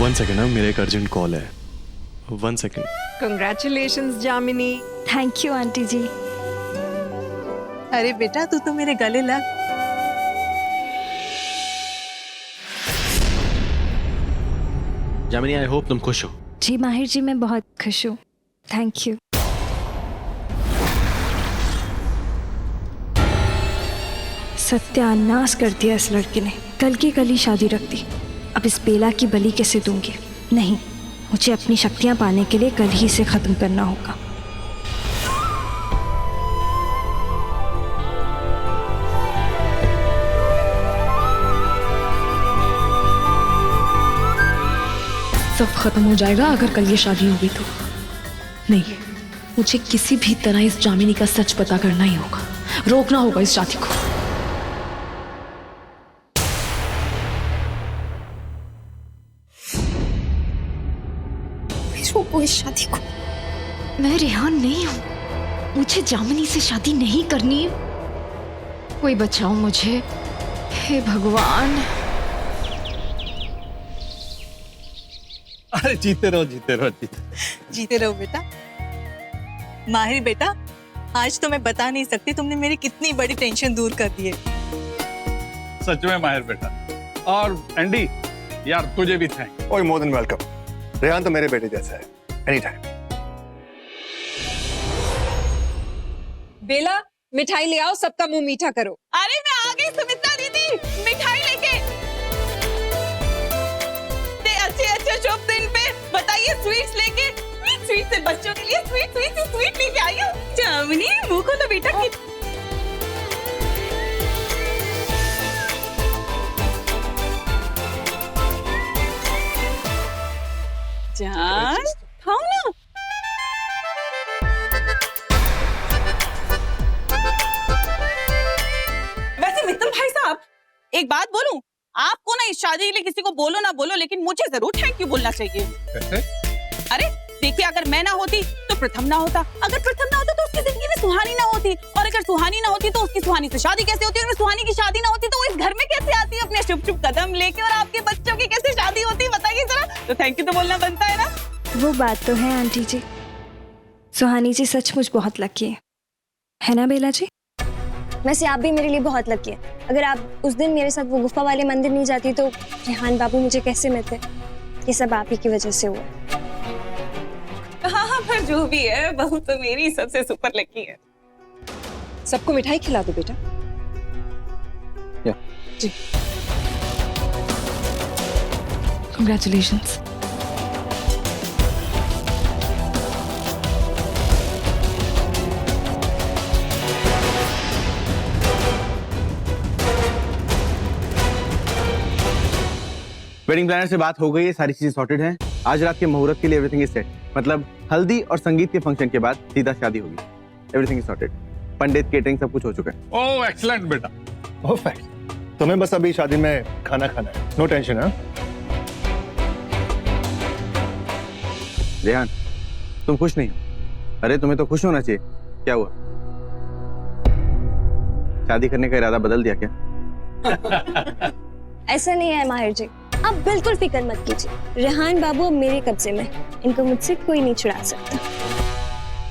1 second ना, मेरा एक अर्जेंट कॉल है. 1 second. Congratulations Jamini. Thank you aunty ji. अरे बेटा तू तो मेरे गले लग. जामिनी, आई होप तुम खुश हो. जी माहिर जी, मैं बहुत खुश हूँ. Thank you. सत्यानाश कर दिया इस लड़के ने. कल की कल ही शादी रख दी. अब इस बेला की बलि कैसे दूंगी? नहीं, मुझे अपनी शक्तियाँ पाने के लिए कल ही इसे खत्म करना होगा. सब खत्म हो जाएगा अगर कल ये शादी होगी तो. नहीं, मुझे किसी भी तरह इस जामिनी का सच पता करना ही होगा. रोकना होगा इस शादी को. रोको इस शादी को. मैं रेहान नहीं हूं. मुझे जामिनी से शादी नहीं करनी. कोई बचाओ मुझे, हे भगवान. अरे जीते रहो जीते रहो जीते रहो बेटा. माहिर बेटा, आज तो मैं बता नहीं सकती तुमने मेरी कितनी बड़ी टेंशन दूर कर दी है. सच में माहिर बेटा. और एंडी यार, तुझे भी थैंक. ओए, मोर देन वेलकम. रेहान तो मेरे बेटे जैसा है. Any time. बेला, मिठाई ले आओ, सबका मुंह मीठा करो. अरे मैं आ गई सुमित्रा दीदी, मिठाई लेके. अच्छे अच्छे शुभ दिन पे बताइए स्वीट्स लेके. स्वीट से बच्चों के लिए स्वीट लेके आई हो. जामिनी मुंह को तो बेटा की. जान खाओ ना. वैसे मित्तल भाई साहब, एक बात बोलूं, आपको ना इस शादी के लिए किसी को बोलो ना बोलो, लेकिन मुझे जरूर थैंक यू बोलना चाहिए. अरे देखिए, अगर मैं ना होती तो प्रथम ना होता. अगर प्रथम ना होता तो उसकी जिंदगी में सुहानी ना होती. और अगर सुहानी ना होती तो उसकी सुहानी से शादी कैसे होती. और सुहानी की शादी ना होती तो वो इस घर में कैसे आती अपने शुभ शुभ कदम लेके. और आपके बच्चों की कैसे शादी होती, बताइए जरा. तो थैंक यू तो बोलना बनता है ना. वो बात तो है आंटी जी. सुहानी जी सचमुच बहुत लकी है ना बेला जी? वैसे आप भी मेरे लिए बहुत लकी है. अगर आप उस दिन मेरे साथ वो गुफा वाले मंदिर नहीं जाती तो रेहान बाबू मुझे कैसे मिलते. ये सब आप ही की वजह से हुआ. हाँ, पर जो भी है, बहू तो मेरी सबसे सुपर लकी है. सबको मिठाई खिला दो बेटा. जी. Congratulations. वेडिंग प्लानर से बात हो गई है, सारी चीजें सॉर्टेड हैं. आज रात के मुहूर्त के लिए एवरीथिंग इज सेट. मतलब हल्दी और संगीत के फंक्शन के बाद सीधा शादी होगी. Everything is sorted. Pandit, catering सब कुछ हो चुका है. ओह एक्सीलेंट बेटा. परफेक्ट. तुम्हें बस अभी शादी में खाना खाना है. No tension. हाँ, रेहान, तुम खुश नहीं हो? अरे तुम्हें तो खुश होना चाहिए. क्या हुआ? शादी करने का इरादा बदल दिया क्या? ऐसा नहीं है माहिर जी, आप बिल्कुल फिक्र मत कीजिए. रेहान बाबू अब मेरे कब्जे में. इनको मुझसे कोई नहीं छुड़ा सकता.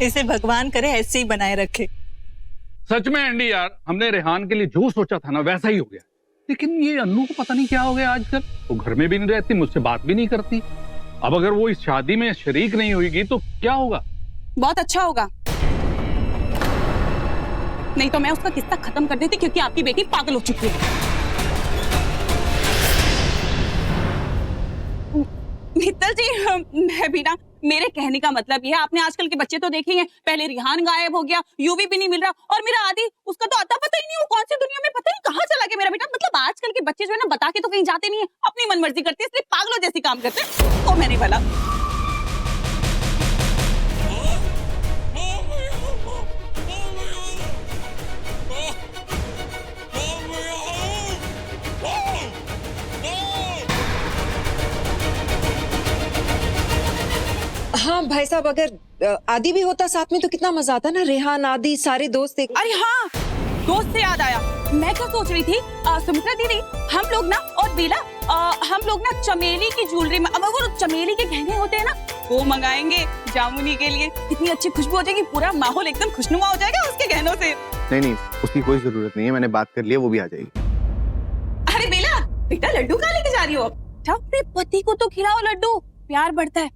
इसे भगवान करे ऐसे ही बनाए रखे. सच में एंडी यार, हमने रेहान के लिए जो सोचा था ना वैसा ही हो गया. लेकिन ये अन्नू को पता नहीं क्या हो गया आजकल. वो घर में भी नहीं रहती, मुझसे बात भी नहीं करती. अब अगर वो इस शादी में शरीक नहीं होगी तो क्या होगा? बहुत अच्छा होगा. नहीं तो मैं उसका किस्सा खत्म कर देती, क्योंकि आपकी बेटी पागल हो चुकी है. मित्तल जी, मैं भी ना, मेरे कहने का मतलब ये है, आपने आजकल के बच्चे तो देखे हैं. पहले रिहान गायब हो गया, यूवी भी नहीं मिल रहा, और मेरा आदि, उसका तो अता पता ही नहीं, वो कौन सी दुनिया में पता नहीं कहाँ चला गया मेरा बेटा. मतलब आजकल के बच्चे जो है ना, बता के तो कहीं जाते नहीं है, अपनी मनमर्जी करते हैं, इसलिए पागलों जैसी काम करते हैं. तो मैंने बोला हाँ भाई साहब, अगर आदि भी होता साथ में तो कितना मजा आता ना. रेहान, आदि, सारे दोस्त एक. अरे हाँ, दोस्त से याद आया, मैं क्या सोच रही थी, सुमित्रा दीदी, हम लोग ना और बेला, हम लोग ना चमेली की ज्वेलरी में, अब वो चमेली के गहने होते हैं ना, वो मंगाएंगे जामुनी के लिए। कितनी अच्छी खुशबू हो जाएगी, पूरा माहौल एकदम खुशनुमा हो जाएगा उसके गहनों से। नहीं, उसकी कोई जरूरत नहीं है, मैंने बात कर ली है, वो भी आ जाएगी। अरे बेला, बेटा लड्डू कहाँ लेके जा रही हो? अपने पति को तो खिलाओ लड्डू, प्यार बढ़ता है।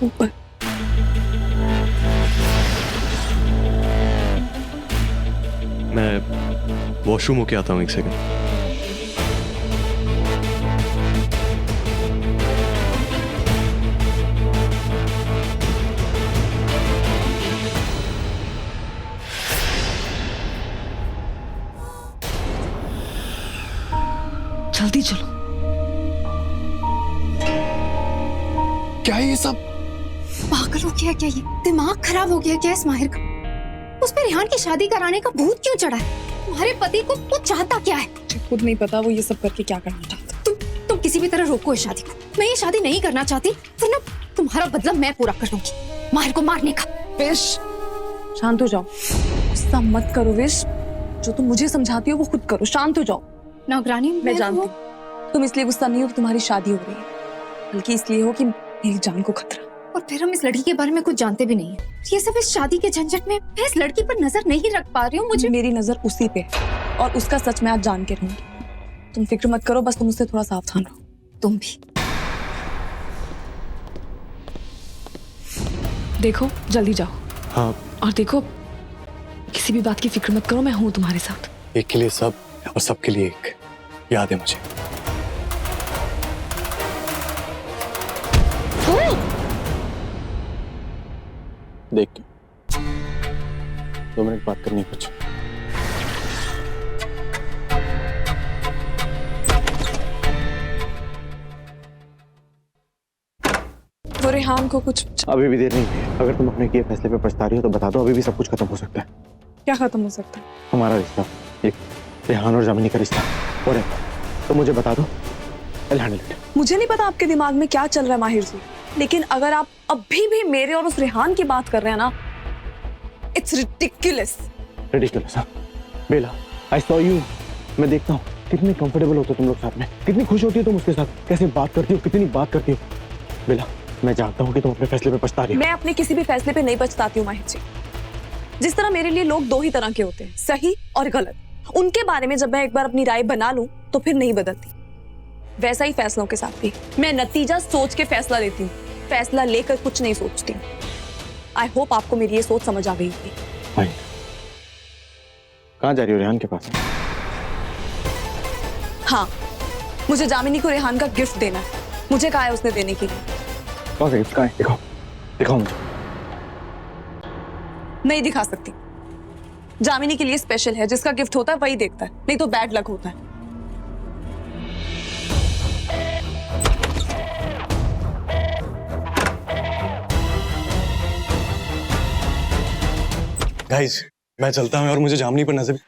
ऊपर मैं वॉशरूम होके आता हूँ, एक सेकंड। जल्दी चलो। क्या है ये सब? पागल हो गया क्या ये? दिमाग खराब हो गया क्या इस माहिर का? उस पे रेहान की शादी कराने का भूत क्यों चढ़ा है? तुम्हारे पति को वो चाहता क्या है? मुझे खुद नहीं पता वो ये सब करके क्या करना चाहता। तुम किसी भी तरह रोको इस शादी को। मैं ये शादी नहीं करना चाहती, वरना तुम्हारा बदला मैं पूरा कर लूंगी, माहिर को मारने का। विश, शांत हो जाओ, गुस्सा मत करो विश। जो तुम मुझे समझाती हो वो खुद करो, शांत हो जाओ। नौकरानी, मैं जानती हूँ तुम इसलिए गुस्सा नहीं हो कि तुम्हारी शादी हो रही है, बल्कि इसलिए हो कि मेरी जान को खतरा। और फिर हम इस लड़की के बारे में कुछ जानते भी नहीं है। ये सब इस शादी के झंझट में मैं इस लड़की पर नजर नहीं रख पा रही हूँ। मुझे मेरी नजर उसी पे है और उसका सच मैं आज जान के रहूंगी। तुम फिक्र मत करो, बस तुम उससे थोड़ा सावधान रहो। तुम भी देखो, जल्दी जाओ। हाँ, और देखो, किसी भी बात की फिक्र मत करो, मैं हूँ तुम्हारे साथ। एक के लिए सब और सबके लिए एक, याद है मुझे। देख के 2 मिनट बात करनी है कुछ। वो रेहान को कुछ अभी भी देर नहीं है। अगर तुम अपने किए फैसले पे पछता रही हो तो बता दो, अभी भी सब कुछ खत्म हो सकता है। क्या खत्म हो सकता है? हमारा रिश्ता, एक रेहान और जामिनी का रिश्ता। और तो मुझे बता दो, I'll handle it। मुझे नहीं पता आपके दिमाग में क्या चल रहा है माहिर जी, लेकिन अगर आप अभी भी मेरे और उस रेहान की बात कर रहे हैं ना, इट्स रिडिकुलस। रिडिकुलस? हाँ बेला, आई सॉ यू। मैं देखता हूँ कितने कंफर्टेबल होते हो तुम लोग साथ में, कितनी खुश होती हो तुम उसके साथ, कैसे बात करती हो, कितनी बात करती हो। बेला, मैं जानता हूँ कि तुम अपने फैसले पे पछता रही हो। मैं अपने किसी भी फैसले पे नहीं पछताती हूँ माहिर जी। जिस तरह मेरे लिए लोग 2 ही तरह के होते हैं, सही और गलत। उनके बारे में जब मैं एक बार अपनी राय बना लूं तो फिर नहीं बदलती। वैसा ही फैसलों के साथ भी मैं नतीजा सोच के फैसला लेती हूँ, फैसला लेकर कुछ नहीं सोचती हूँ। आई होप आपको मेरी ये सोच समझ आ गई होगी। कहाँ जा रही हो? रेहान के पास? हाँ, मुझे जामिनी को रेहान का गिफ्ट देना है। मुझे कहा है उसने देने के लिए। कौन सा गिफ्ट? कहाँ है? दिखाओ, दिखाओ मुझे। नहीं दिखा सकती। जामिनी के लिए स्पेशल है, जिसका गिफ्ट होता है वही देखता है, नहीं तो बैड लक होता है। गाइस, मैं चलता हूँ और मुझे जामनी पर नजर,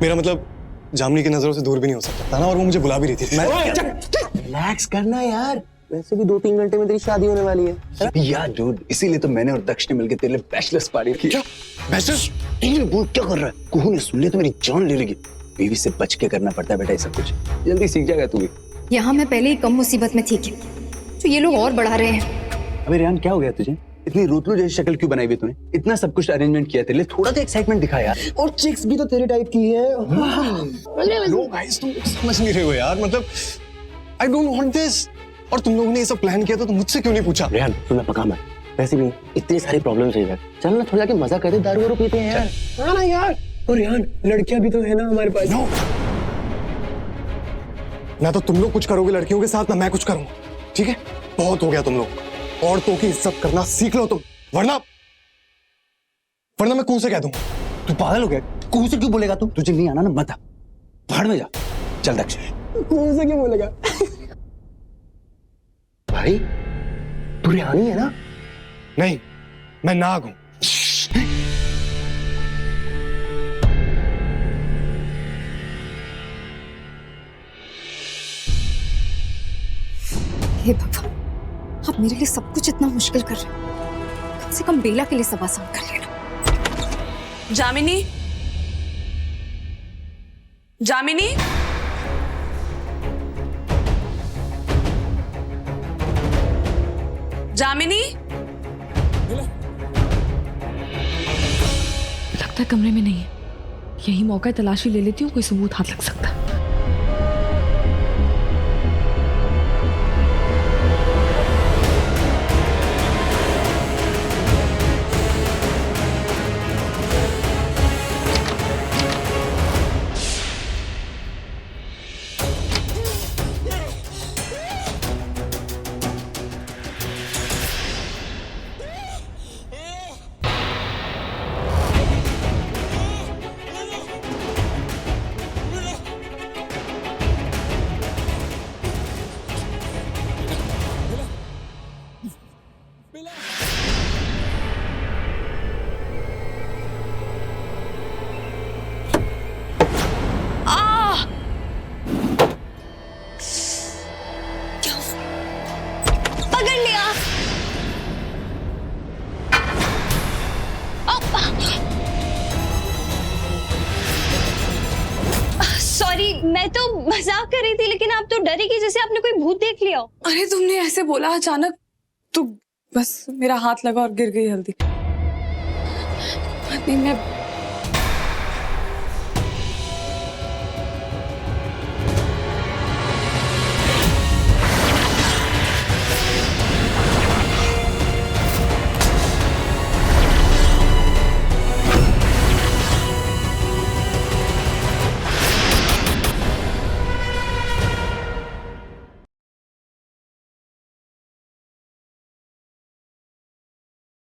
मेरा मतलब जामनी की नजरों से दूर भी नहीं हो सकता था ना, और वो मुझे बुला भी रही थी। मैं रिलैक्स करना यार, वैसे भी 2-3 घंटे में तेरी शादी होने वाली है यार डूड। इसीलिए तो मैंने और दक्ष ने मिलकर तेरे लिए बैचलर्स पार्टी की। क्या बैचलर्स? बोल क्या कर रहा है? कुहू ने सुन लिया तो मेरी जान ले लेगी। बीवी से बच के करना पड़ता है बेटा ये सब कुछ, जल्दी सीख जाएगा तू भी। यहाँ मैं पहले ही कम मुसीबत में थी क्या, तो ये लोग और बढ़ा रहे हैं। अबे रेहान, क्या हो गया तुझे? इतनी रोतलू जैसी शक्ल क्यों बनाई हुई तूने? इतना सब कुछ अरेंजमेंट किया तेरे लिए, थोड़ा तो एक्साइटमेंट दिखा यार। और चिक्स भी तो तेरे टाइप की है। नो गाइस, तुम समझ नहीं रहे हो यार, मतलब आई डोंट वांट दिस। और तुम लोगों ने ये सब प्लान किया तो मुझसे क्यों नहीं पूछा? रेहान, तुम्हें पका मत, वैसे भी इतनी सारी प्रॉब्लम्स है यार। चल ना थोड़ा जाके मजा करते, दारू वारू पीते हैं यार। हाँ ना यार। और रेहान, लड़कियां भी तो है ना हमारे पास। नो, ना तो तुम लोग कुछ करोगे लड़कियों के साथ, ना मैं कुछ करूंगा, ठीक है? बहुत हो गया तुम लोग। औरतों की इज्जत करना सीख लो तुम, वरना मैं कुह से कह दूंगा। तू पागल हो गया? कुहू से क्यों बोलेगा तू? तुझे नहीं आना ना बता, भाड़ में जा। चल दक्ष। कुहू से क्यों बोलेगा? भाई तू रेहानी है ना? नहीं, मैं नाग हूं। हे भगवान, आप मेरे लिए सब कुछ इतना मुश्किल कर रहे हो, कम से कम बेला के लिए सब आसान कर लेना। जामिनी, जामिनी, जामिनी। लगता है कमरे में नहीं है, यही मौका है, तलाशी ले लेती हूँ, कोई सबूत हाथ लग सकता है। पकड़ लिया। सॉरी, मैं तो मजाक कर रही थी, लेकिन आप तो डरी कि जैसे आपने कोई भूत देख लिया हो। अरे तुमने ऐसे बोला अचानक तो बस मेरा हाथ लगा और गिर गई हल्दी। नहीं, मैं